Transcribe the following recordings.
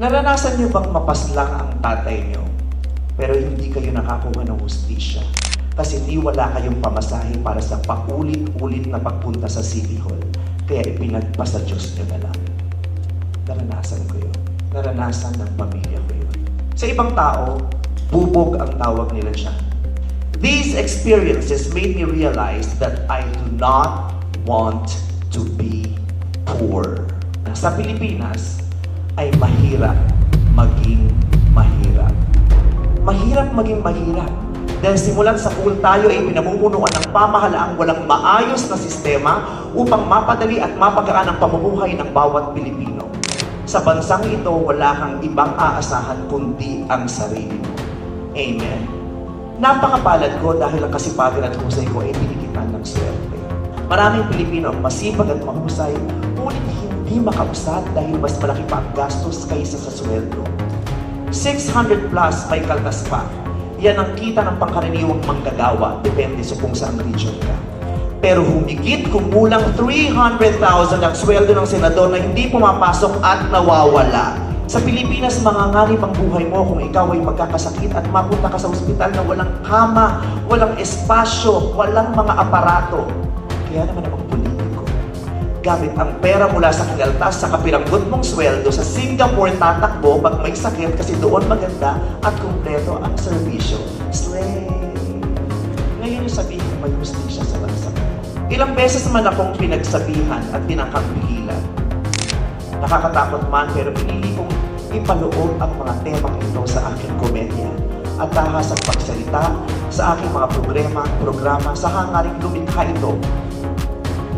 Naranasan niyo bang mapaslang ang tatay niyo, pero hindi kayo nakakuha ng hustisya kasi di wala kayong pamasahe para sa paulit-ulit na pagpunta sa City Hall, kaya ipinagpa sa Diyos niyo na lang? Naranasan ko yun. Naranasan ng pamilya ko yun. Sa ibang tao, bubog ang tawag nila dyan. These experiences made me realize that I do not want to be poor. Sa Pilipinas, ay mahirap maging mahirap. Mahirap maging mahirap. Dahil simulan sa pool tayo ay pinamumunuan ng pamahalaang walang maayos na sistema upang mapadali at mapagaan ang pamumuhay ng bawat Pilipino. Sa bansang ito, wala kang ibang aasahan kundi ang sarili mo. Amen. Napakapalad ko dahil ang kasipagan at husay ko ay binigitan ng swerte. Maraming Pilipino ang masipag at mahusay, ngunit hindi makausad dahil mas malaki pa ang gastos kaysa sa sweldo. 600 plus may kaltas pa. Yan ang kita ng pangkaraniwang manggagawa, depende sa kung saan region ka. Pero humigit kumulang 300,000 ang sweldo ng senador na hindi pumapasok at nawawala. Sa Pilipinas, manganganib ang buhay mo kung ikaw ay magkakasakit at mapunta ka sa ospital na walang kama, walang espasyo, walang mga aparato. Kaya naman ang politiko, gamit ang pera mula sa kinaltas sa kapiranggot mong sweldo sa Singapore tatakbo pag may sakit kasi doon maganda at kumpleto ang serbisyo. Slay! Ngayon yung sabihin may hustisya sa bansa. Ilang beses man akong pinagsabihan at tinangkang pigilan. Nakakatakot man pero pinili kong ipaloob ang mga temang ito sa aking komedya at tahasang pagsalita sa aking mga programa sa hangaring lumikha ito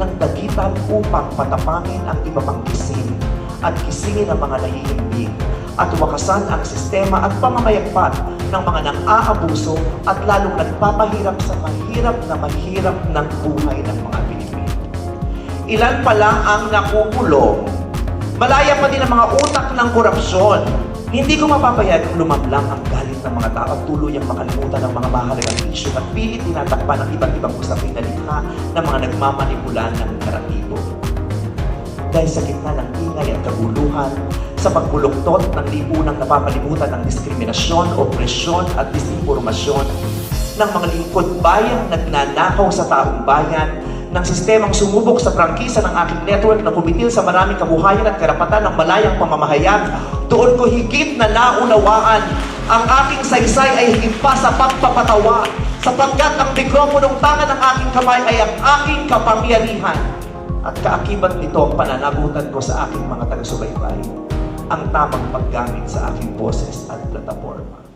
ng dagitan upang patapangin ang iba pang kising at kisingin ang mga naiimbig at wakasan ang sistema at pamamayagpat ng mga nang-aabuso at lalong nagpapahirap sa mahirap ng buhay ng mga Pilipino. Ilan pa lang ang nakukulong, malaya pa din ang mga utak ng korupsyon. Hindi ko mapapayag lumamlang ang galit ng mga tao at tuluyang makalimutan ng mga mahalagang isyu at pilit tinatakpan ng iba't ibang usapin na likha ng mga nagmamanipula ng naratibo. Dahil sa gitna ng ingay at kaguluhan, sa pagbuluktot ng lipunang napapalimutan ng diskriminasyon, opresyon at disinformasyon ng mga lingkod bayang nagnanakaw sa taong bayan, ng sistemang sumubok sa prangkisa ng aking network na kumitil sa maraming kabuhayan at karapatan ng malayang pamamahayag, doon ko higit na naunawaan ang aking saysay ay higit pa sa pagpapatawa sapagkat ang mikroponong tangan ng aking kamay ay ang aking kapangyarihan at kaakibat nito ang pananagutan ko sa aking mga taga-subaybay, ang tamang paggamit sa aking boses at plataforma.